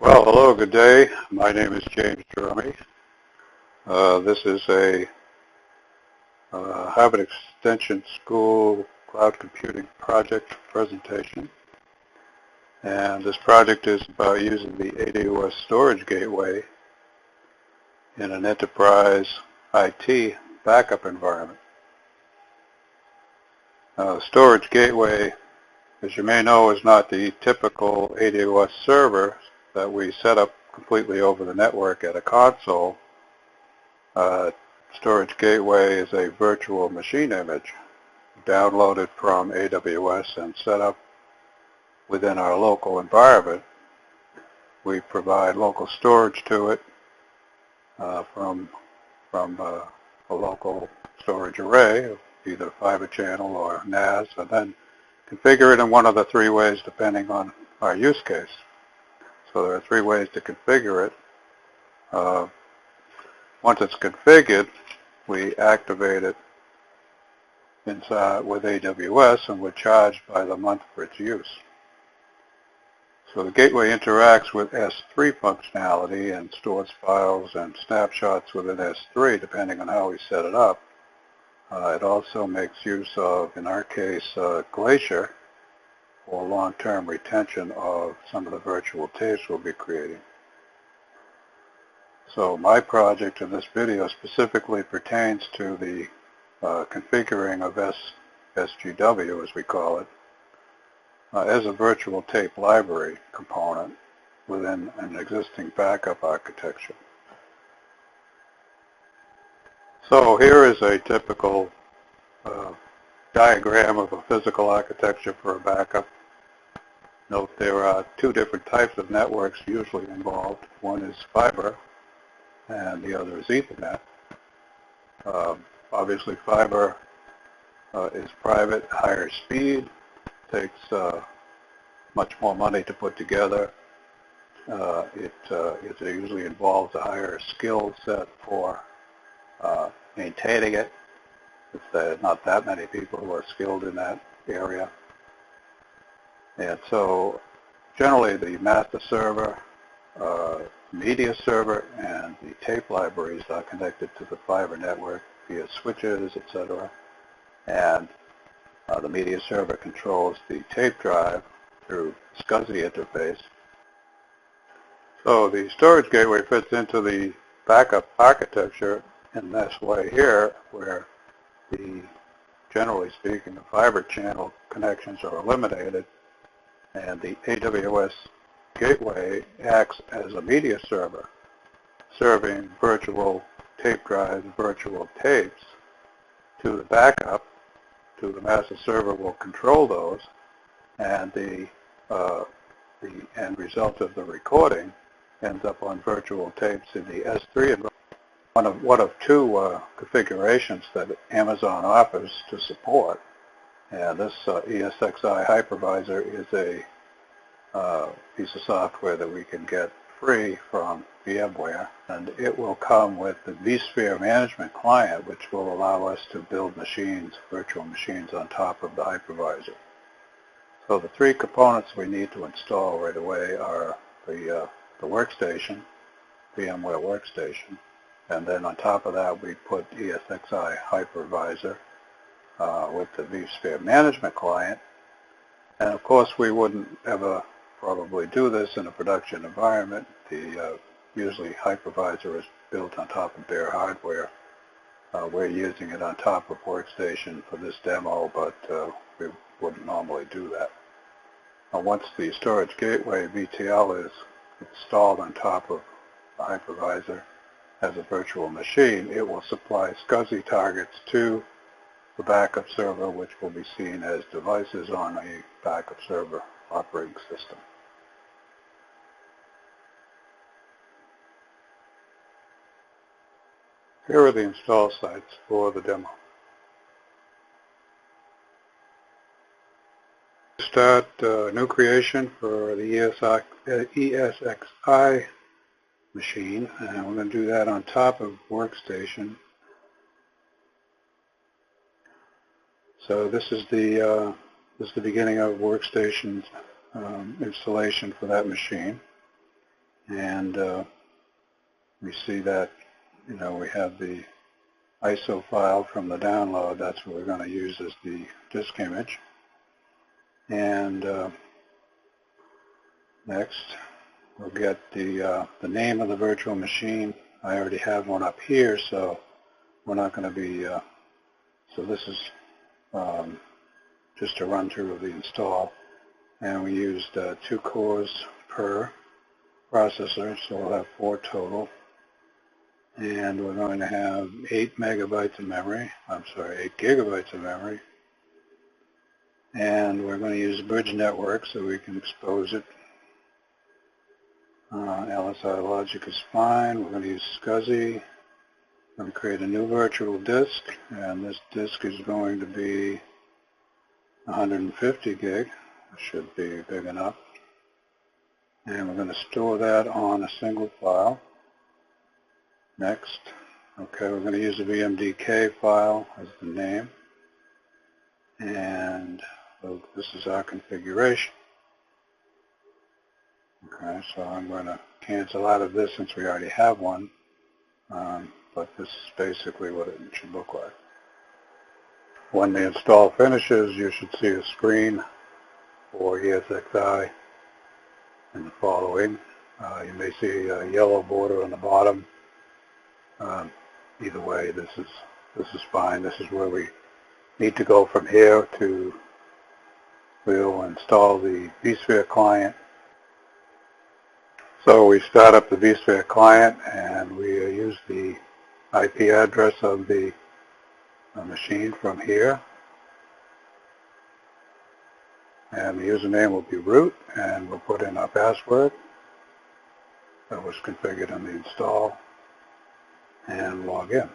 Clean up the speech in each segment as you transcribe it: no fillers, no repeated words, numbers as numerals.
Well, hello, good day. My name is James Drummey. This is a Harvard Extension School cloud computing project presentation. And this project is about using the AWS storage gateway in an enterprise IT backup environment. Storage gateway, as you may know, is not the typical AWS server that we set up completely over the network at a console. Storage gateway is a virtual machine image downloaded from AWS and set up within our local environment. We provide local storage to it from a local storage array, either fiber channel or NAS, and then configure it in one of the three ways depending on our use case. So there are three ways to configure it. Once it's configured, we activate it inside with AWS, and we're charged by the month for its use. So the gateway interacts with S3 functionality and stores files and snapshots within S3 depending on how we set it up. It also makes use of, in our case, Glacier for long-term retention of some of the virtual tapes we'll be creating. So my project in this video specifically pertains to the configuring of SGW, as we call it, as a virtual tape library component within an existing backup architecture. So here is a typical diagram of a physical architecture for a backup. Note there are two different types of networks usually involved. One is fiber and the other is Ethernet. Obviously fiber is private, higher speed, takes much more money to put together. It usually involves a higher skill set for maintaining it. There's not that many people who are skilled in that area. And so generally the master server, media server, and the tape libraries are connected to the fiber network via switches, etc. And the media server controls the tape drive through SCSI interface. So the storage gateway fits into the backup architecture in this way here, where generally speaking, the fiber channel connections are eliminated, and the AWS gateway acts as a media server, serving virtual tape drives, virtual tapes to the backup. To the master server will control those, and the end result of the recording ends up on virtual tapes in the S3 environment. One of two configurations that Amazon offers to support, and this CSCI hypervisor is a piece of software that we can get free from VMware, and it will come with the vSphere management client, which will allow us to build machines, virtual machines, on top of the hypervisor. So the three components we need to install right away are the workstation, VMware workstation, and then on top of that we put ESXi hypervisor with the vSphere management client. And of course we wouldn't ever probably do this in a production environment. Usually hypervisor is built on top of bare hardware. We're using it on top of workstation for this demo, but we wouldn't normally do that. Once the storage gateway VTL is installed on top of the hypervisor as a virtual machine, it will supply SCSI targets to the backup server, which will be seen as devices on a backup server operating system. Here are the install sites for the demo. Start new creation for the ESXi machine, and we're going to do that on top of workstation. So this is the beginning of workstation's installation for that machine. And we see that, we have the ISO file from the download. That's what we're going to use as the disk image. And next, we'll get the name of the virtual machine. I already have one up here, so we're not going to be, so this is just a run through of the install. And we used 2 cores per processor, so we'll have 4 total. And we're going to have 8 gigabytes of memory. And we're going to use bridge network so we can expose it. LSI logic is fine. We're going to use SCSI. We're going to create a new virtual disk, and this disk is going to be 150 gig. It should be big enough. And we're going to store that on a single file. Next, okay, we're going to use the VMDK file as the name. And so this is our configuration. Okay, so I'm going to cancel out of this since we already have one. But this is basically what it should look like. When the install finishes, you should see a screen for ESXi and the following. You may see a yellow border on the bottom. Either way, this is fine. This is where we need to go from here to, we'll install the vSphere client. So we start up the vSphere client and we use the IP address of the machine from here. And the username will be root, and we'll put in our password that was configured in the install and log in.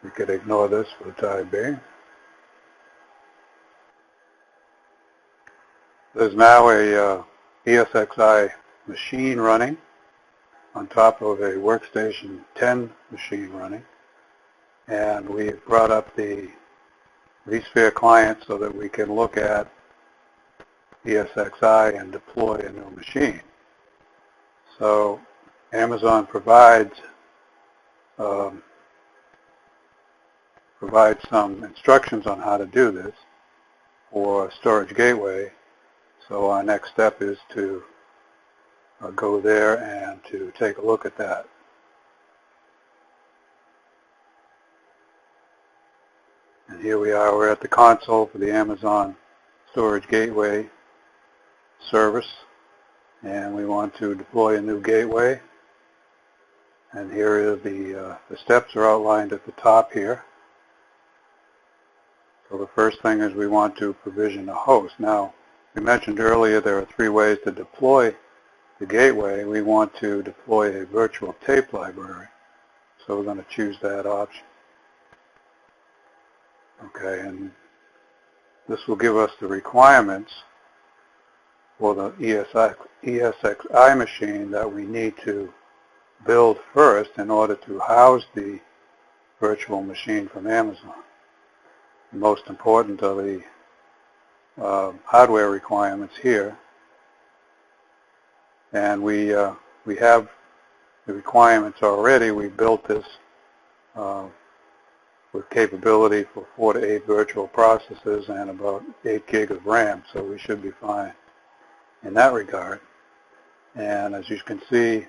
We could ignore this for the time being. There's now a ESXi machine running on top of a workstation 10 machine running, and we brought up the vSphere client so that we can look at ESXi and deploy a new machine. So Amazon provides some instructions on how to do this for storage gateway. So our next step is to go there and to take a look at that. And here we are, we're at the console for the Amazon Storage Gateway service, and we want to deploy a new gateway. And here are the steps are outlined at the top here. So the first thing is we want to provision a host. Now, we mentioned earlier there are 3 ways to deploy the gateway. We want to deploy a virtual tape library, so we're going to choose that option. Okay, and this will give us the requirements for the ESXi machine that we need to build first in order to house the virtual machine from Amazon. The most important are the hardware requirements here, and we have the requirements already. We built this with capability for 4 to 8 virtual processors and about 8 gig of RAM, so we should be fine in that regard. And as you can see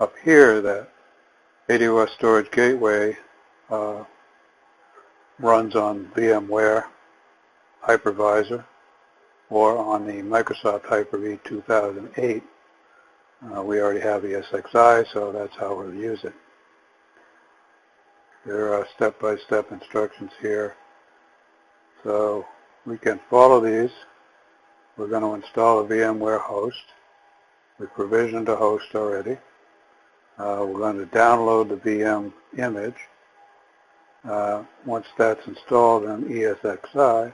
up here, that AWS Storage Gateway runs on VMware Hypervisor or on the Microsoft Hyper-V 2008. We already have ESXi, so that's how we'll use it. There are step-by-step instructions here, so we can follow these. We're going to install a VMware host. We provisioned a host already. We're going to download the VM image. Once that's installed in ESXi,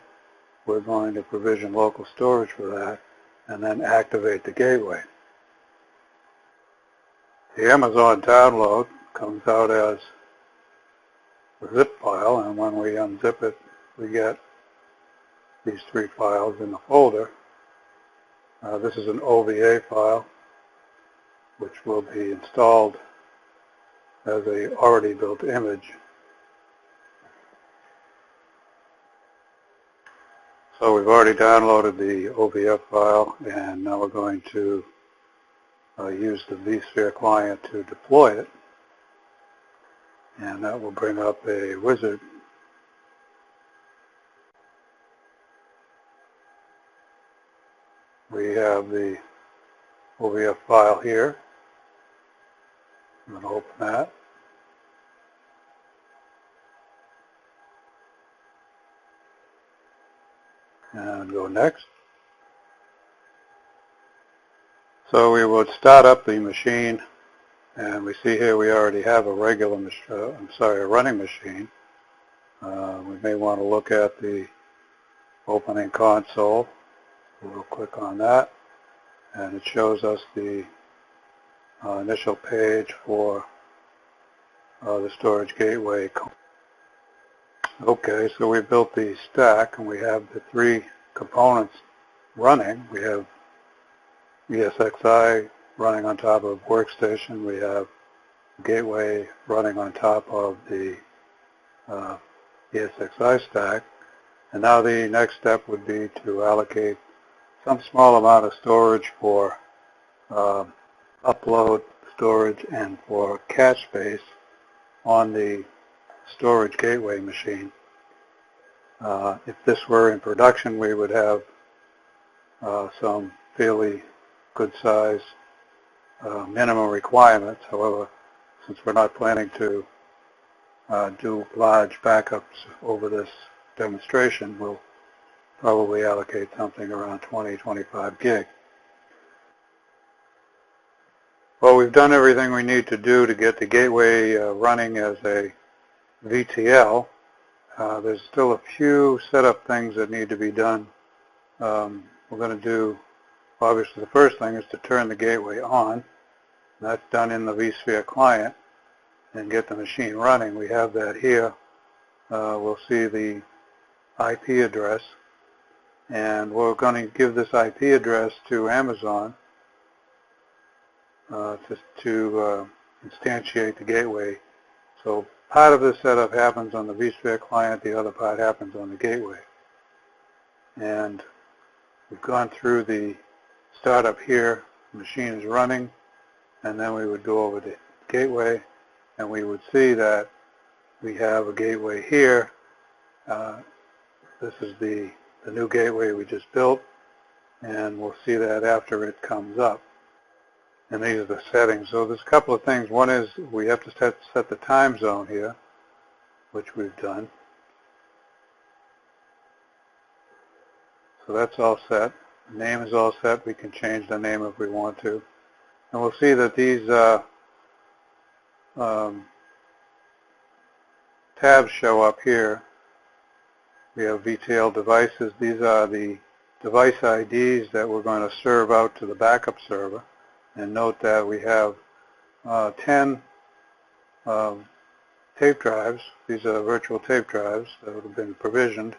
we're going to provision local storage for that and then activate the gateway. The Amazon download comes out as a zip file, and when we unzip it, we get these 3 files in the folder. This is an OVA file, which will be installed as a already built image. So we've already downloaded the OVF file, and now we're going to use the vSphere client to deploy it, and that will bring up a wizard. We have the OVF file here. I'm going to open that. And go next. So we would start up the machine, and we see here we already have a a running machine. We may want to look at the opening console. We'll click on that, and it shows us the initial page for the storage gateway. Okay, so we built the stack, and we have the three components running. We have ESXi running on top of workstation. We have gateway running on top of the ESXi stack. And now the next step would be to allocate some small amount of storage for upload storage and for cache space on the storage gateway machine. If this were in production, we would have some fairly good size minimum requirements. However, since we're not planning to do large backups over this demonstration, we'll probably allocate something around 20-25 gig. Well, we've done everything we need to do to get the gateway running as a VTL. There's still a few setup things that need to be done. We're going to do, obviously the first thing is to turn the gateway on. That's done in the vSphere client, and get the machine running. We have that here. We'll see the IP address, and we're going to give this IP address to Amazon to instantiate the gateway. So part of this setup happens on the vSphere client, the other part happens on the gateway. And we've gone through the startup here, the machine is running, and then we would go over the gateway, and we would see that we have a gateway here. This is the new gateway we just built, and we'll see that after it comes up. And these are the settings. So there's a couple of things. One is we have to set the time zone here, which we've done. So that's all set. The name is all set. We can change the name if we want to. And we'll see that these tabs show up here. We have VTL devices. These are the device IDs that we're going to serve out to the backup server. And note that we have 10 tape drives. These are virtual tape drives that have been provisioned.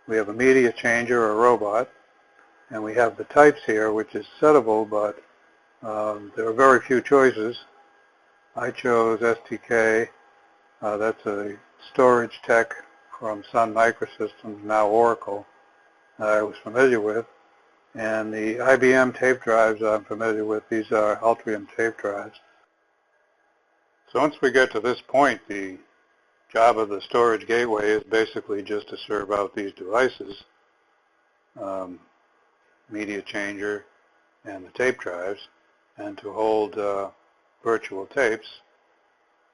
We have a media changer or robot, and we have the types here, which is settable, but there are very few choices. I chose STK. That's a storage tech from Sun Microsystems, now Oracle, I was familiar with. And the IBM tape drives I'm familiar with. These are Ultrium tape drives. So once we get to this point, the job of the storage gateway is basically just to serve out these devices, media changer and the tape drives, and to hold virtual tapes.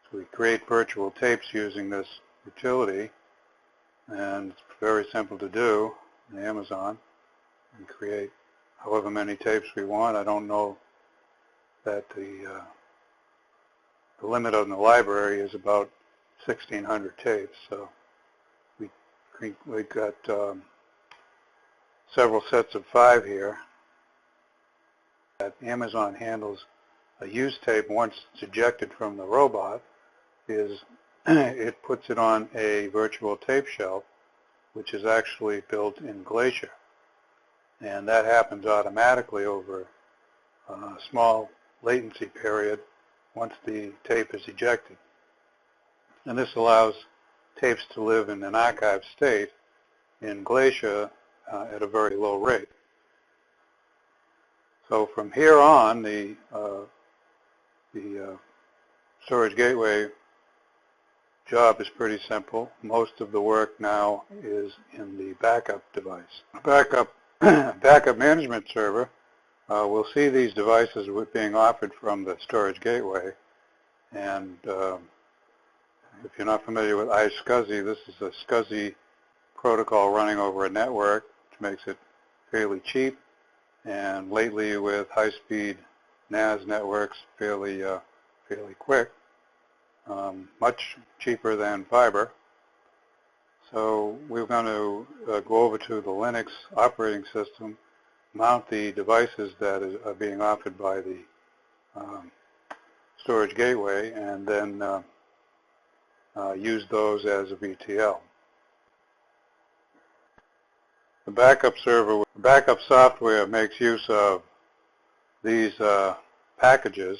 So we create virtual tapes using this utility, and it's very simple to do in Amazon. And create however many tapes we want. I don't know that the limit on the library is about 1,600 tapes, so we got several sets of 5 here. That Amazon handles a used tape once it's ejected from the robot is it puts it on a virtual tape shelf, which is actually built in Glacier. and that happens automatically over a small latency period once the tape is ejected. And this allows tapes to live in an archive state in Glacier at a very low rate. So from here on, the storage gateway job is pretty simple. Most of the work now is in the backup device. Backup management server will see these devices being offered from the storage gateway. And if you're not familiar with iSCSI, this is a SCSI protocol running over a network, which makes it fairly cheap, and lately with high-speed NAS networks, fairly quick, much cheaper than fiber. So we're going to go over to the Linux operating system, mount the devices that are being offered by the storage gateway, and then use those as a VTL. The backup software makes use of these packages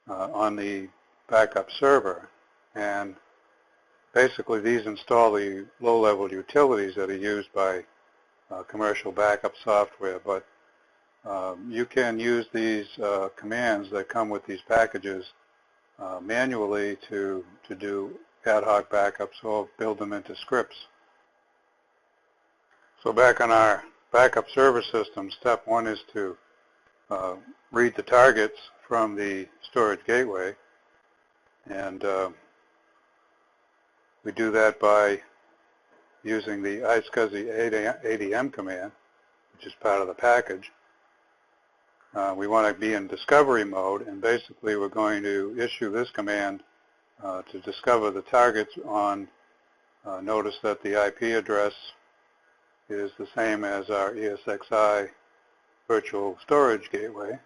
on the backup server, and basically these install the low-level utilities that are used by commercial backup software, but you can use these commands that come with these packages manually to do ad hoc backups or build them into scripts. So back on our backup server system, step one is to read the targets from the storage gateway, and we do that by using the iSCSI-E90 command, which is part of the package. We want to be in discovery mode, and basically we're going to issue this command to discover the targets on, notice that the IP address is the same as our ESXi virtual storage gateway,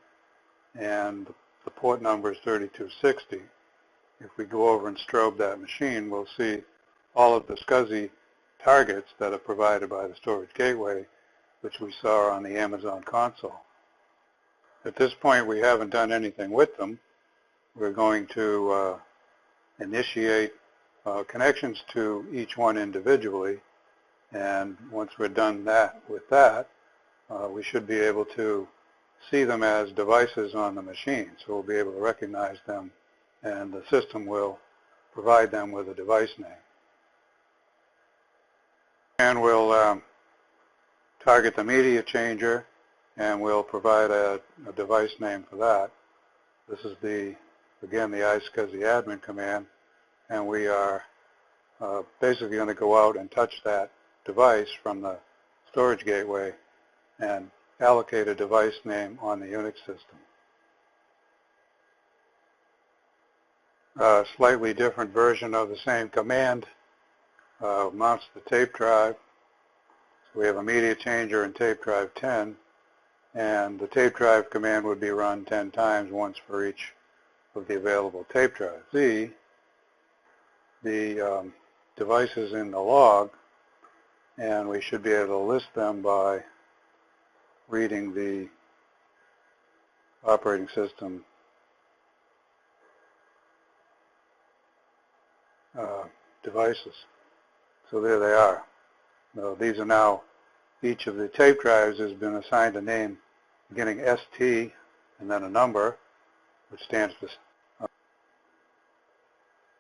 and the port number is 3260. If we go over and strobe that machine, we'll see all of the SCSI targets that are provided by the storage gateway, which we saw on the Amazon console. At this point, we haven't done anything with them. We're going to initiate connections to each one individually, and once we're done with that, we should be able to see them as devices on the machine. So we'll be able to recognize them, and the system will provide them with a device name. And we'll target the media changer, and we'll provide a device name for that. This is again the iSCSI admin command, and we are basically going to go out and touch that device from the storage gateway and allocate a device name on the Unix system. A slightly different version of the same command mounts the tape drive. So we have a media changer and tape drive 10, and the tape drive command would be run 10 times, once for each of the available tape drives. See the devices in the log, and we should be able to list them by reading the operating system devices. So there they are. Now, these are now, each of the tape drives has been assigned a name beginning ST and then a number, which stands for.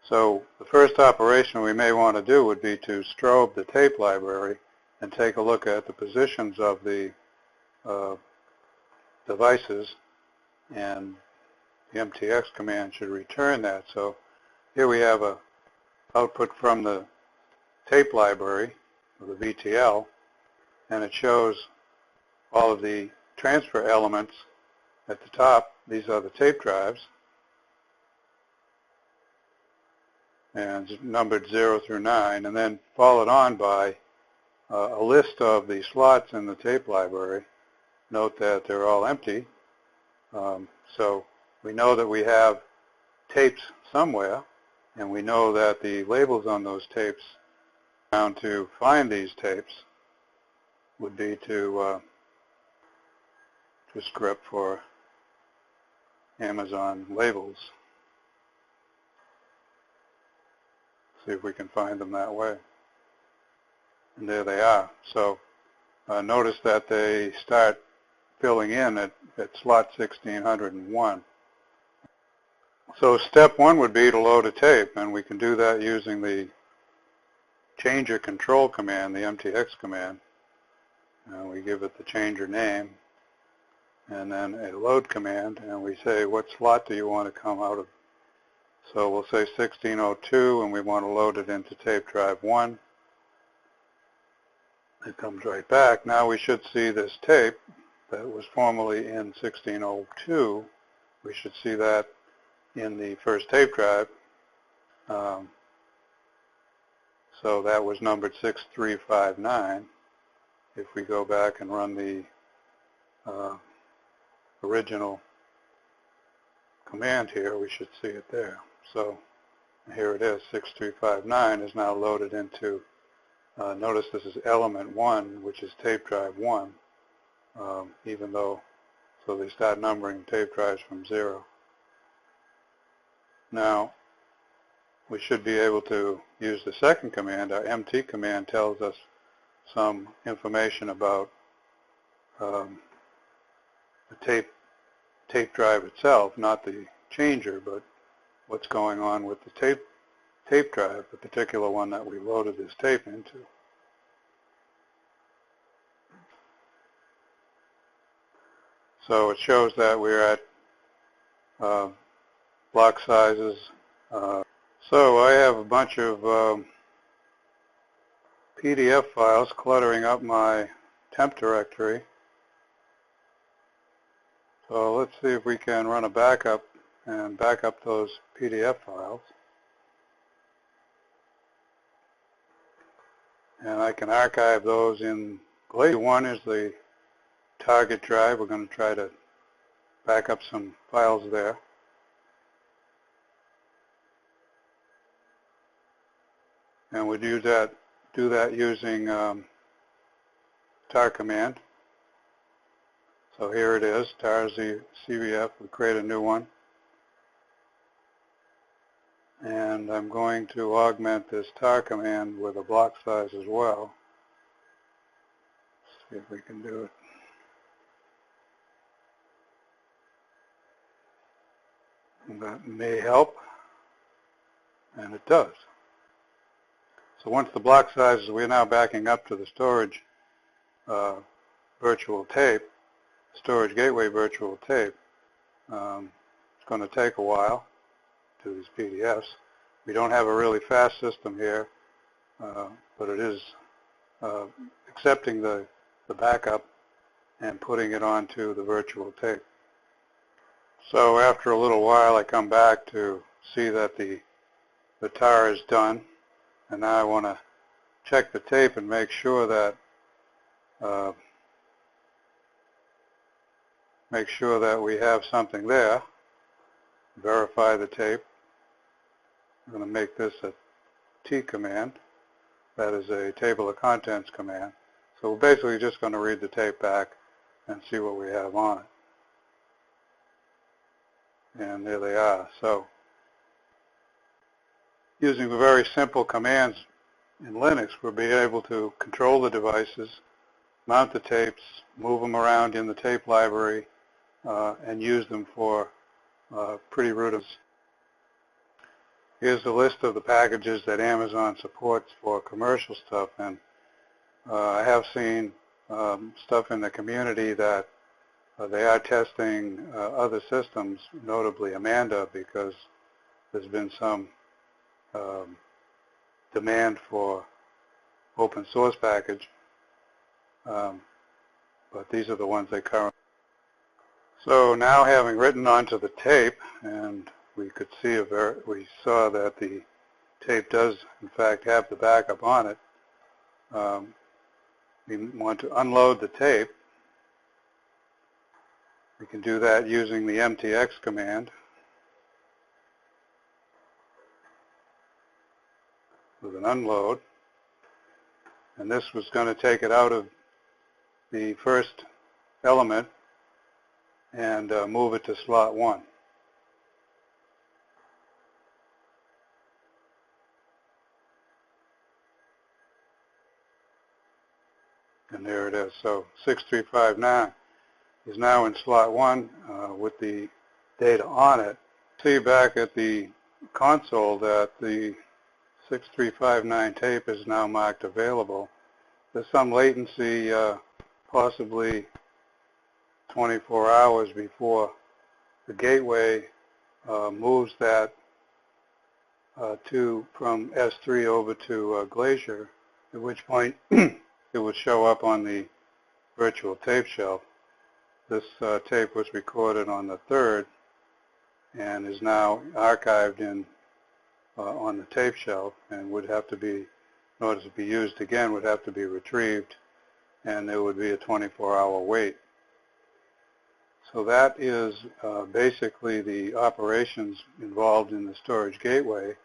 So the first operation we may want to do would be to strobe the tape library and take a look at the positions of the devices, and the MTX command should return that. So here we have a output from the tape library, or the VTL, and it shows all of the transfer elements at the top. These are the tape drives, and numbered 0 through 9, and then followed on by a list of the slots in the tape library. Note that they're all empty, so we know that we have tapes somewhere, and we know that the labels on those tapes, to find these tapes, would be to script for Amazon labels. See if we can find them that way. And there they are. So notice that they start filling in at slot 1601. So step one would be to load a tape, and we can do that using the changer control command, the MTX command. We give it the changer name, and then a load command, and we say what slot do you want to come out of. So we'll say 1602, and we want to load it into tape drive 1. It comes right back. Now we should see this tape that was formerly in 1602. We should see that in the first tape drive. So that was numbered 6359. If we go back and run the original command here, we should see it there. So here it is, 6359 is now loaded into, notice this is element 1, which is tape drive 1, even though, so they start numbering tape drives from 0. Now, we should be able to use the second command. Our MT command tells us some information about the tape drive itself, not the changer, but what's going on with the tape drive, the particular one that we loaded this tape into. So it shows that we're at block sizes. So I have a bunch of PDF files cluttering up my temp directory. So let's see if we can run a backup and back up those PDF files. And I can archive those in Glacier. 1 is the target drive. We're going to try to back up some files there. And we'd do that using tar command. So here it is, tar CVF. We create a new one. And I'm going to augment this tar command with a block size as well. See if we can do it. And that may help, and it does. So once the block sizes, we're now backing up to the storage virtual tape, storage gateway virtual tape. It's going to take a while to these PDFs. We don't have a really fast system here, but it is accepting the backup and putting it onto the virtual tape. So after a little while, I come back to see that the tar is done. And now I want to check the tape and make sure that we have something there. Verify the tape. I'm going to make this a T command. That is a table of contents command. So we're basically just going to read the tape back and see what we have on it. And there they are. So using the very simple commands in Linux, we'll be able to control the devices, mount the tapes, move them around in the tape library, and use them for pretty rudiments. Here's the list of the packages that Amazon supports for commercial stuff, and I have seen stuff in the community that they are testing other systems, notably Amanda, because there's been some demand for open source package, but these are the ones they currently. So now, having written onto the tape, and we could see we saw that the tape does in fact have the backup on it. We want to unload the tape. We can do that using the MTX command with an unload, and this was going to take it out of the first element and move it to slot 1. And there it is. So 6359 is now in slot 1 with the data on it. See back at the console that the 6359 tape is now marked available. There's some latency, possibly 24 hours before the gateway moves that from S3 over to Glacier, at which point it would show up on the virtual tape shelf. This tape was recorded on the 3rd and is now archived on the tape shelf, and would have to be, in order to be used again, would have to be retrieved, and there would be a 24-hour wait. So that is basically the operations involved in the storage gateway.